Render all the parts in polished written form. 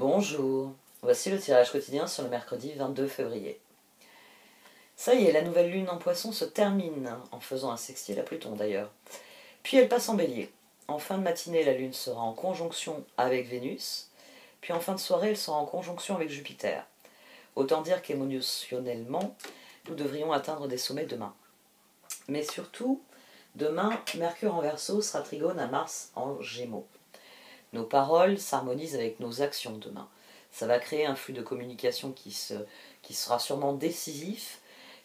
Bonjour, voici le tirage quotidien sur le mercredi 22 février. Ça y est, la nouvelle lune en poisson se termine, en faisant un sextile à Pluton d'ailleurs. Puis elle passe en bélier. En fin de matinée, la lune sera en conjonction avec Vénus, puis en fin de soirée, elle sera en conjonction avec Jupiter. Autant dire qu'émotionnellement, nous devrions atteindre des sommets demain. Mais surtout, demain, Mercure en Verseau sera trigone à Mars en Gémeaux. Nos paroles s'harmonisent avec nos actions demain. Ça va créer un flux de communication qui sera sûrement décisif,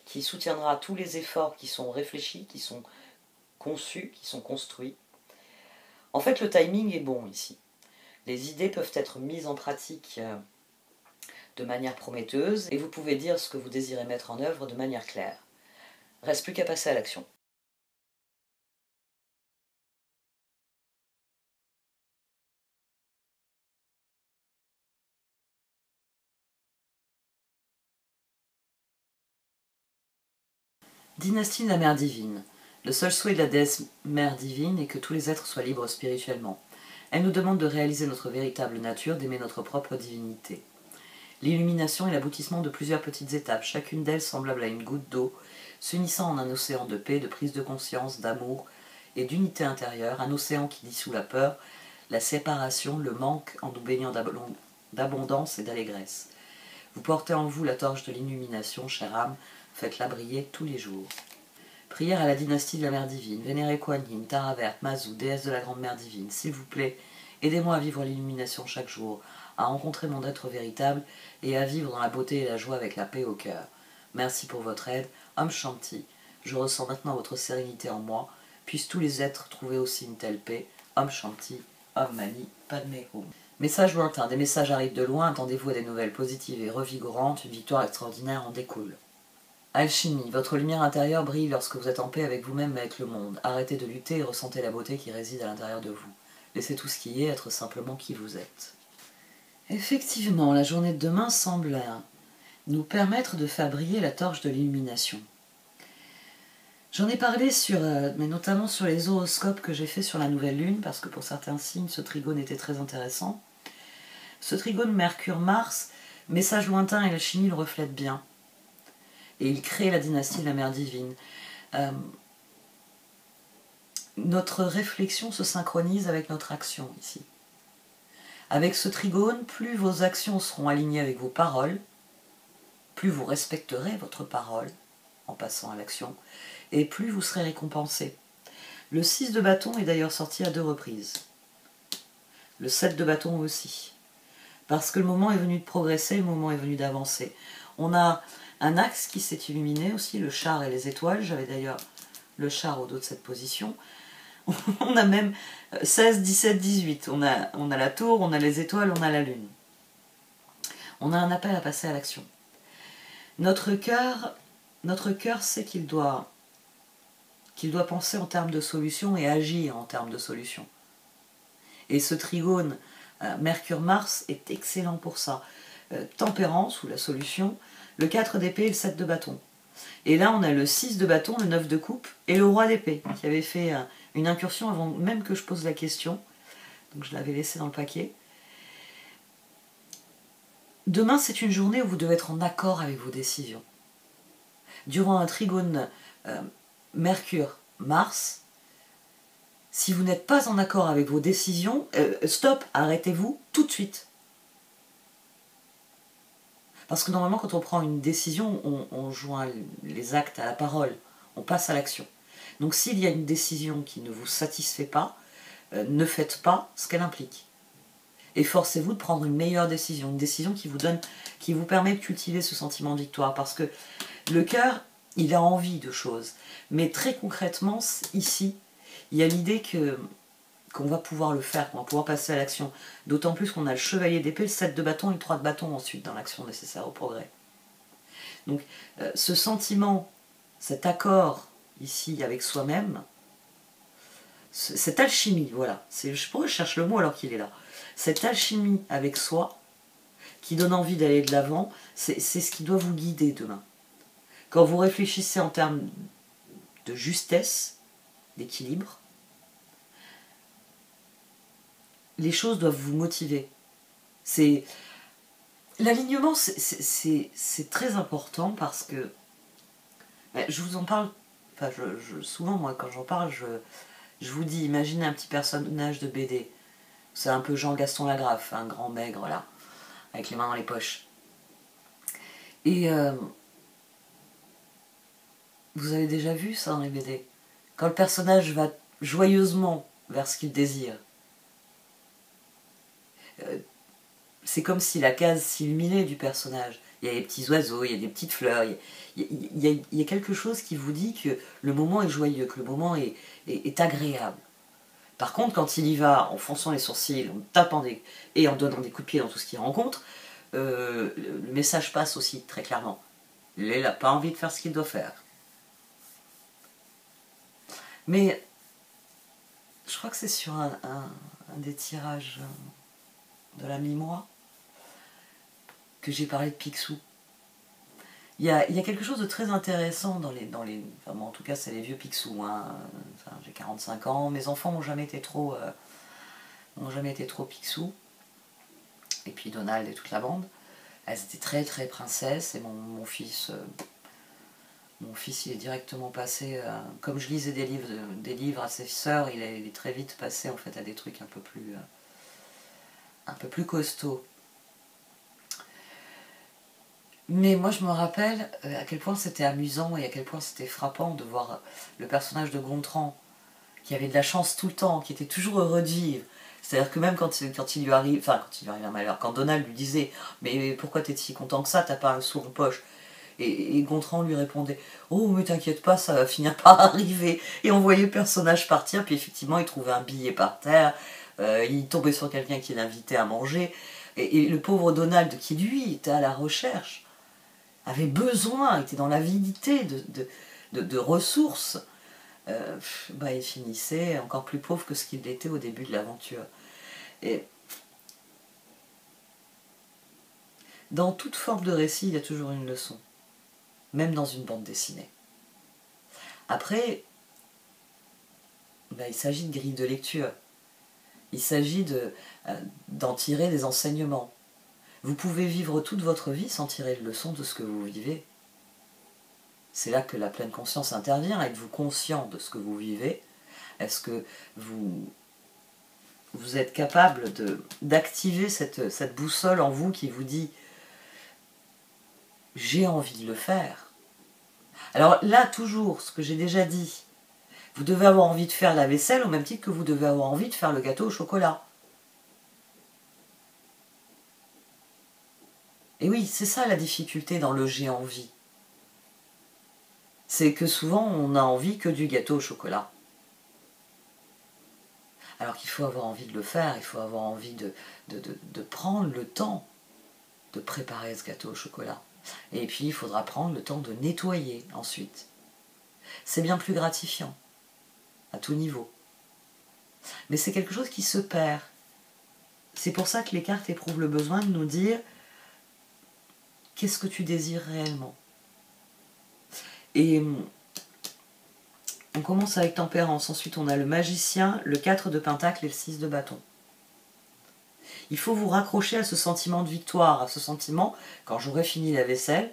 qui soutiendra tous les efforts qui sont réfléchis, qui sont conçus, qui sont construits. En fait, le timing est bon ici. Les idées peuvent être mises en pratique de manière prometteuse et vous pouvez dire ce que vous désirez mettre en œuvre de manière claire. Reste plus qu'à passer à l'action. Dynastie de la Mère Divine. Le seul souhait de la déesse Mère Divine est que tous les êtres soient libres spirituellement. Elle nous demande de réaliser notre véritable nature, d'aimer notre propre divinité. L'illumination est l'aboutissement de plusieurs petites étapes, chacune d'elles semblable à une goutte d'eau, s'unissant en un océan de paix, de prise de conscience, d'amour et d'unité intérieure, un océan qui dissout la peur, la séparation, le manque en nous baignant d'abondance et d'allégresse. Vous portez en vous la torche de l'illumination, chère âme, faites-la briller tous les jours. Prière à la dynastie de la Mère Divine, vénérez Kuan Yin, Tara Verte, Mazou, déesse de la Grande Mère Divine, s'il vous plaît, aidez-moi à vivre l'illumination chaque jour, à rencontrer mon être véritable et à vivre dans la beauté et la joie avec la paix au cœur. Merci pour votre aide, Om Shanti. Je ressens maintenant votre sérénité en moi, puissent tous les êtres trouver aussi une telle paix. Om Shanti, Om Mani, Padme Hum. Messages lointains, des messages arrivent de loin, attendez-vous à des nouvelles positives et revigorantes, une victoire extraordinaire en découle. Alchimie, votre lumière intérieure brille lorsque vous êtes en paix avec vous-même et avec le monde. Arrêtez de lutter et ressentez la beauté qui réside à l'intérieur de vous. Laissez tout ce qui est être simplement qui vous êtes. Effectivement, la journée de demain semble nous permettre de faire briller la torche de l'illumination. J'en ai parlé mais notamment sur les horoscopes que j'ai fait sur la nouvelle lune, parce que pour certains signes, ce trigone était très intéressant. Ce trigone Mercure-Mars, message lointain et l'alchimie le reflètent bien. Et il crée la dynastie de la Mère Divine. Notre réflexion se synchronise avec notre action ici. Avec ce trigone, plus vos actions seront alignées avec vos paroles, plus vous respecterez votre parole en passant à l'action, et plus vous serez récompensé. Le 6 de bâton est d'ailleurs sorti à 2 reprises. Le 7 de bâton aussi. Parce que le moment est venu de progresser, le moment est venu d'avancer. On a un axe qui s'est illuminé aussi, le char et les étoiles. J'avais d'ailleurs le char au dos de cette position. On a même 16, 17, 18. On a la tour, on a les étoiles, on a la lune. On a un appel à passer à l'action. Notre cœur sait qu'il doit penser en termes de solutions et agir en termes de solutions. Et ce trigone Mercure-Mars est excellent pour ça. Tempérance, ou la solution, le 4 d'épée et le 7 de bâton. Et là, on a le 6 de bâton, le 9 de coupe et le roi d'épée, qui avait fait une incursion avant même que je pose la question. Donc je l'avais laissé dans le paquet. Demain, c'est une journée où vous devez être en accord avec vos décisions. Durant un trigone Mercure-Mars, si vous n'êtes pas en accord avec vos décisions, stop, arrêtez-vous tout de suite. Parce que normalement, quand on prend une décision, on joint les actes à la parole, on passe à l'action. Donc s'il y a une décision qui ne vous satisfait pas, ne faites pas ce qu'elle implique. Efforcez-vous de prendre une meilleure décision, une décision qui vous permet de cultiver ce sentiment de victoire. Parce que le cœur, il a envie de choses. Mais très concrètement, ici, il y a l'idée qu'on va pouvoir le faire, qu'on va pouvoir passer à l'action. D'autant plus qu'on a le chevalier d'épée, le 7 de bâton et le 3 de bâton ensuite dans l'action nécessaire au progrès. Donc ce sentiment, cet accord ici avec soi-même, cette alchimie, voilà, je cherche le mot alors qu'il est là, cette alchimie avec soi qui donne envie d'aller de l'avant, c'est ce qui doit vous guider demain. Quand vous réfléchissez en termes de justesse, d'équilibre, les choses doivent vous motiver. L'alignement, c'est très important parce que je vous en parle, enfin, souvent moi quand j'en parle, je vous dis, imaginez un petit personnage de BD. C'est un peu Jean-Gaston Lagraffe, un grand maigre là, avec les mains dans les poches. Et vous avez déjà vu ça dans les BD? Quand le personnage va joyeusement vers ce qu'il désire, euh, c'est comme si la case s'illuminait du personnage. Il y a des petits oiseaux, il y a des petites fleurs, il y a quelque chose qui vous dit que le moment est joyeux, que le moment est agréable. Par contre, quand il y va en fonçant les sourcils, en tapant et en donnant des coups de pied dans tout ce qu'il rencontre, le message passe aussi très clairement. Il n'a pas envie de faire ce qu'il doit faire. Mais je crois que c'est sur un des tirages de la mi-mois que j'ai parlé de Picsou. Il y a quelque chose de très intéressant enfin, bon, en tout cas c'est les vieux Picsou, hein. Enfin, j'ai 45 ans, mes enfants n'ont jamais été trop Picsou, et puis Donald et toute la bande, elles étaient très très princesses, et mon fils il est directement passé, comme je lisais des livres à ses sœurs, il est très vite passé en fait à des trucs un peu plus costauds. Mais moi je me rappelle à quel point c'était amusant et à quel point c'était frappant de voir le personnage de Gontran, qui avait de la chance tout le temps, qui était toujours heureux de vivre. C'est-à-dire que même quand il lui arrive, enfin quand il lui arrive un malheur, quand Donald lui disait mais pourquoi t'es si content que ça, t'as pas un sou en poche, et Gontran lui répondait oh mais t'inquiète pas, ça va finir par arriver, et on voyait le personnage partir, puis effectivement il trouvait un billet par terre, il tombait sur quelqu'un qui l'invitait à manger, et le pauvre Donald qui lui était à la recherche, avait besoin, était dans l'avidité de ressources, il finissait encore plus pauvre que ce qu'il était au début de l'aventure. Et dans toute forme de récit, il y a toujours une leçon, même dans une bande dessinée. Après, il s'agit de grille de lecture, il s'agit d'en tirer des enseignements. Vous pouvez vivre toute votre vie sans tirer de leçon de ce que vous vivez. C'est là que la pleine conscience intervient. Êtes-vous conscient de ce que vous vivez? Est-ce que vous êtes capable d'activer cette boussole en vous qui vous dit « j'ai envie de le faire ». Alors là, toujours, ce que j'ai déjà dit, vous devez avoir envie de faire la vaisselle au même titre que vous devez avoir envie de faire le gâteau au chocolat. Et oui, c'est ça la difficulté dans le « j'ai envie ». C'est que souvent, on a envie que du gâteau au chocolat. Alors qu'il faut avoir envie de le faire, il faut avoir envie de prendre le temps de préparer ce gâteau au chocolat. Et puis, il faudra prendre le temps de nettoyer ensuite. C'est bien plus gratifiant, à tout niveau. Mais c'est quelque chose qui se perd. C'est pour ça que les cartes éprouvent le besoin de nous dire qu'est-ce que tu désires réellement. Et on commence avec Tempérance, ensuite on a le Magicien, le 4 de Pentacle et le 6 de Bâton. Il faut vous raccrocher à ce sentiment de victoire, à ce sentiment, quand j'aurai fini la vaisselle,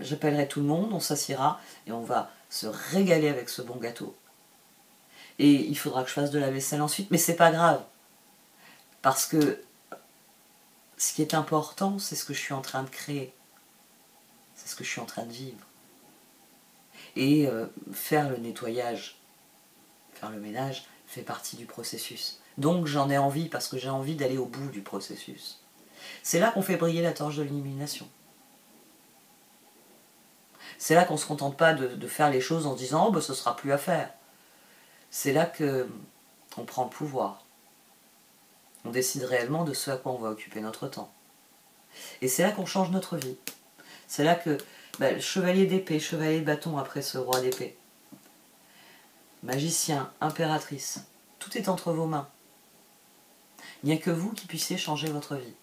j'appellerai tout le monde, on s'assiera et on va se régaler avec ce bon gâteau. Et il faudra que je fasse de la vaisselle ensuite, mais c'est pas grave. Parce que ce qui est important, c'est ce que je suis en train de créer. C'est ce que je suis en train de vivre. Et faire le nettoyage, faire le ménage, fait partie du processus. Donc j'en ai envie parce que j'ai envie d'aller au bout du processus. C'est là qu'on fait briller la torche de l'illumination. C'est là qu'on ne se contente pas de faire les choses en se disant « Oh, ce sera plus à faire ». C'est là qu'on prend le pouvoir. On décide réellement de ce à quoi on va occuper notre temps. Et c'est là qu'on change notre vie. C'est là que chevalier d'épée, chevalier de bâton après ce roi d'épée. Magicien, impératrice, tout est entre vos mains. Il n'y a que vous qui puissiez changer votre vie.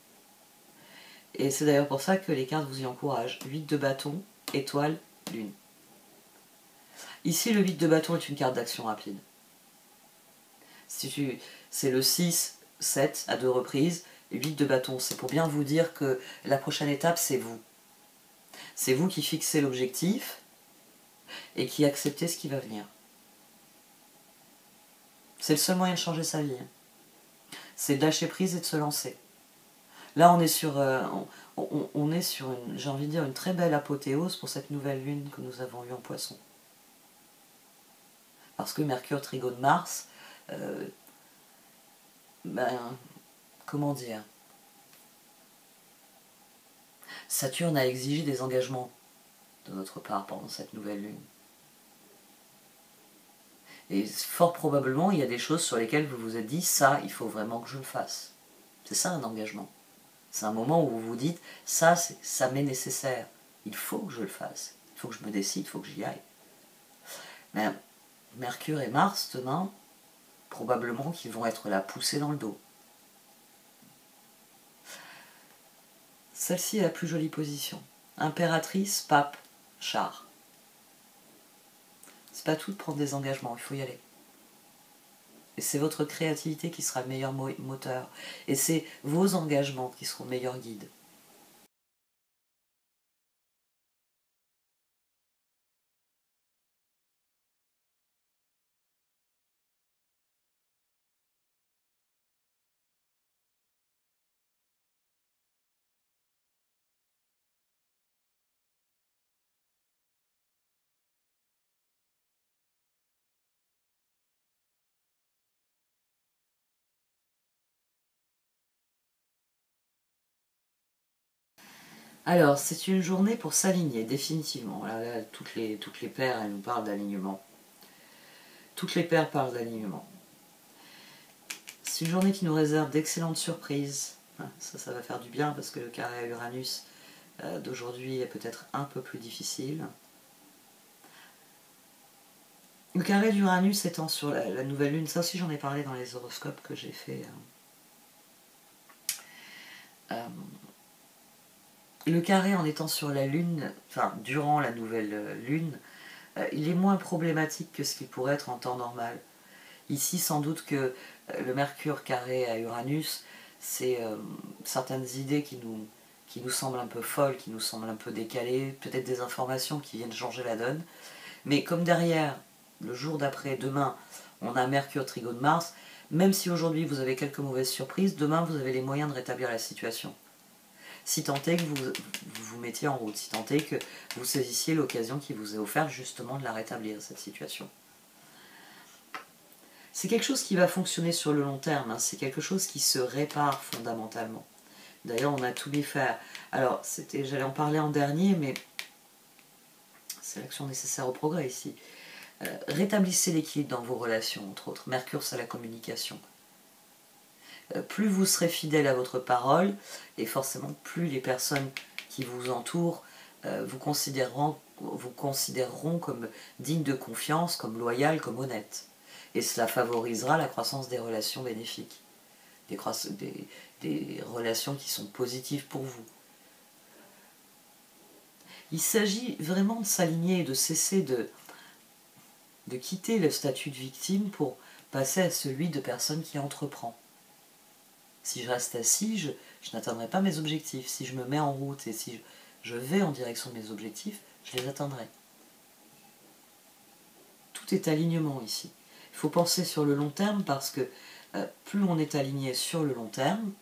Et c'est d'ailleurs pour ça que les cartes vous y encouragent. 8 de bâton, étoile, lune. Ici, le 8 de bâton est une carte d'action rapide. C'est le 6, 7 à 2 reprises, Et 8 de bâton, c'est pour bien vous dire que la prochaine étape, c'est vous. C'est vous qui fixez l'objectif et qui acceptez ce qui va venir. C'est le seul moyen de changer sa vie. C'est de lâcher prise et de se lancer. Là, on est sur, on est sur j'ai envie de dire, une très belle apothéose pour cette nouvelle lune que nous avons eue en Poisson. Parce que Mercure trigone Mars, comment dire, Saturne a exigé des engagements de notre part pendant cette nouvelle lune. Et fort probablement, il y a des choses sur lesquelles vous vous êtes dit, ça, il faut vraiment que je le fasse. C'est ça un engagement. C'est un moment où vous vous dites, ça m'est nécessaire. Il faut que je le fasse. Il faut que je me décide, il faut que j'y aille. Mais Mercure et Mars, demain, probablement qu'ils vont être là, poussés dans le dos. Celle-ci est la plus jolie position. Impératrice, pape, char. C'est pas tout de prendre des engagements, il faut y aller. Et c'est votre créativité qui sera le meilleur moteur. Et c'est vos engagements qui seront le meilleur guide. Alors, c'est une journée pour s'aligner, définitivement. Là, toutes les paires, elles nous parlent d'alignement. Toutes les paires parlent d'alignement. C'est une journée qui nous réserve d'excellentes surprises. Ça va faire du bien parce que le carré à Uranus d'aujourd'hui est peut-être un peu plus difficile. Le carré d'Uranus étant sur la nouvelle lune, ça aussi j'en ai parlé dans les horoscopes que j'ai fait. Le carré en étant sur la lune, enfin durant la nouvelle lune, il est moins problématique que ce qu'il pourrait être en temps normal. Ici, sans doute que le Mercure carré à Uranus, c'est certaines idées qui nous semblent un peu folles, qui nous semblent un peu décalées, peut-être des informations qui viennent changer la donne. Mais comme derrière, le jour d'après, demain, on a Mercure trigone Mars, même si aujourd'hui vous avez quelques mauvaises surprises, demain vous avez les moyens de rétablir la situation. Si tant est que vous vous mettiez en route, si tant est que vous saisissiez l'occasion qui vous est offerte justement de la rétablir, cette situation. C'est quelque chose qui va fonctionner sur le long terme, hein. C'est quelque chose qui se répare fondamentalement. D'ailleurs, on a tous les fers. Alors, j'allais en parler en dernier, mais c'est l'action nécessaire au progrès ici. Rétablissez l'équilibre dans vos relations, entre autres. Mercure, c'est la communication. Plus vous serez fidèle à votre parole, et forcément plus les personnes qui vous entourent vous considéreront comme dignes de confiance, comme loyales, comme honnêtes. Et cela favorisera la croissance des relations bénéfiques, des relations qui sont positives pour vous. Il s'agit vraiment de s'aligner et de cesser de quitter le statut de victime pour passer à celui de personne qui entreprend. Si je reste assis, je n'atteindrai pas mes objectifs. Si je me mets en route et si je vais en direction de mes objectifs, je les atteindrai. Tout est alignement ici. Il faut penser sur le long terme parce que plus on est aligné sur le long terme,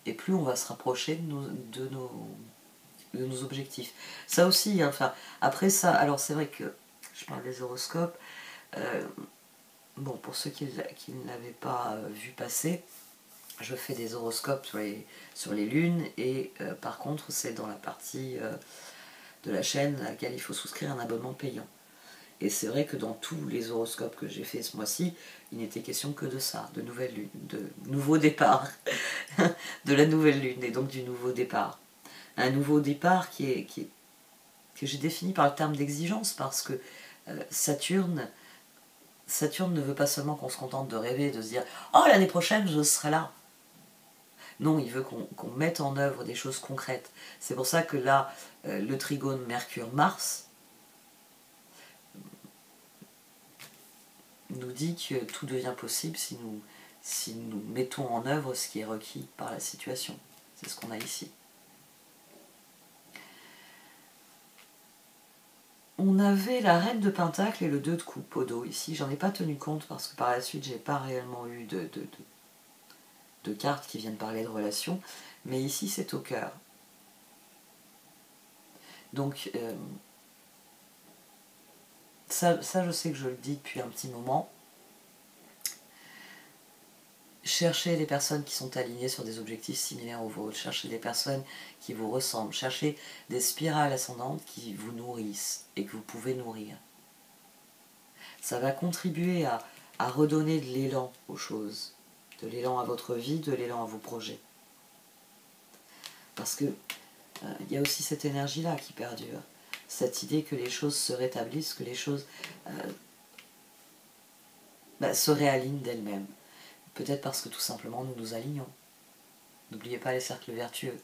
et plus on va se rapprocher de nos objectifs. Ça aussi, enfin, après ça, alors c'est vrai que je parle des horoscopes. Bon, pour ceux qui ne l'avaient pas vu passer, je fais des horoscopes sur les lunes et par contre c'est dans la partie de la chaîne à laquelle il faut souscrire un abonnement payant. Et c'est vrai que dans tous les horoscopes que j'ai fait ce mois-ci, il n'était question que de ça, de nouvelle lune, de nouveau départ, de la nouvelle lune et donc du nouveau départ. Un nouveau départ que j'ai défini par le terme d'exigence parce que Saturne ne veut pas seulement qu'on se contente de rêver, de se dire « Oh, l'année prochaine, je serai là !» Non, il veut qu'on mette en œuvre des choses concrètes. C'est pour ça que là, le trigone Mercure-Mars nous dit que tout devient possible si si nous mettons en œuvre ce qui est requis par la situation. C'est ce qu'on a ici. On avait la reine de Pentacle et le 2 de coupe au dos ici. J'en ai pas tenu compte parce que par la suite, j'ai pas réellement eu de cartes qui viennent parler de relations. Mais ici, c'est au cœur. Donc, ça, je sais que je le dis depuis un petit moment. Cherchez des personnes qui sont alignées sur des objectifs similaires aux vôtres. Cherchez des personnes qui vous ressemblent. Cherchez des spirales ascendantes qui vous nourrissent et que vous pouvez nourrir. Ça va contribuer à redonner de l'élan aux choses, de l'élan à votre vie, de l'élan à vos projets. Parce que il y a aussi cette énergie-là qui perdure. Cette idée que les choses se rétablissent, que les choses se réalignent d'elles-mêmes. Peut-être parce que tout simplement nous nous alignons. N'oubliez pas les cercles vertueux.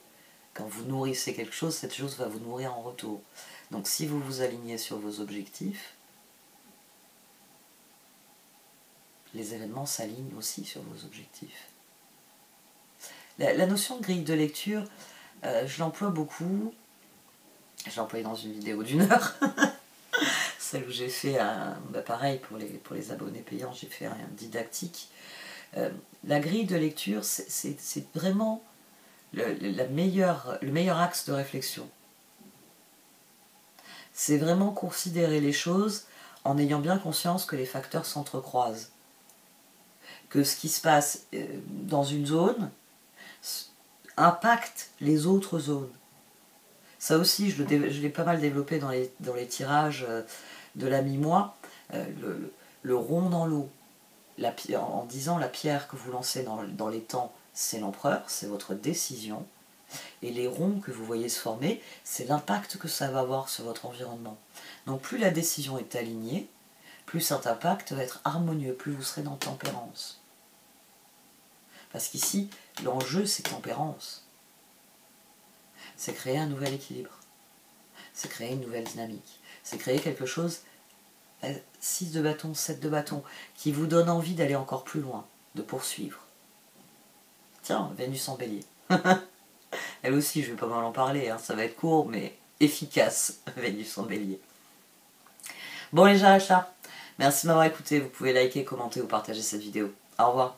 Quand vous nourrissez quelque chose, cette chose va vous nourrir en retour. Donc si vous vous alignez sur vos objectifs, les événements s'alignent aussi sur vos objectifs. La notion de grille de lecture, je l'emploie beaucoup. Je l'ai employée dans une vidéo d'1 heure. Celle où j'ai fait pareil pour les abonnés payants, j'ai fait un didactique. La grille de lecture, c'est vraiment le meilleur axe de réflexion. C'est vraiment considérer les choses en ayant bien conscience que les facteurs s'entrecroisent. Que ce qui se passe dans une zone impacte les autres zones. Ça aussi, je l'ai pas mal développé dans les tirages de l'ami moi, le rond dans l'eau. En disant la pierre que vous lancez dans les temps, c'est l'empereur, c'est votre décision. Et les ronds que vous voyez se former, c'est l'impact que ça va avoir sur votre environnement. Donc plus la décision est alignée, plus cet impact va être harmonieux, plus vous serez dans tempérance. Parce qu'ici, l'enjeu c'est tempérance. C'est créer un nouvel équilibre. C'est créer une nouvelle dynamique. C'est créer quelque chose, 6 de bâton, 7 de bâton, qui vous donne envie d'aller encore plus loin, de poursuivre. Tiens, Vénus en bélier. Elle aussi, je vais pas mal en parler, hein. Ça va être court, mais efficace, Vénus en bélier. Bon les chats, merci de m'avoir écouté, vous pouvez liker, commenter ou partager cette vidéo. Au revoir.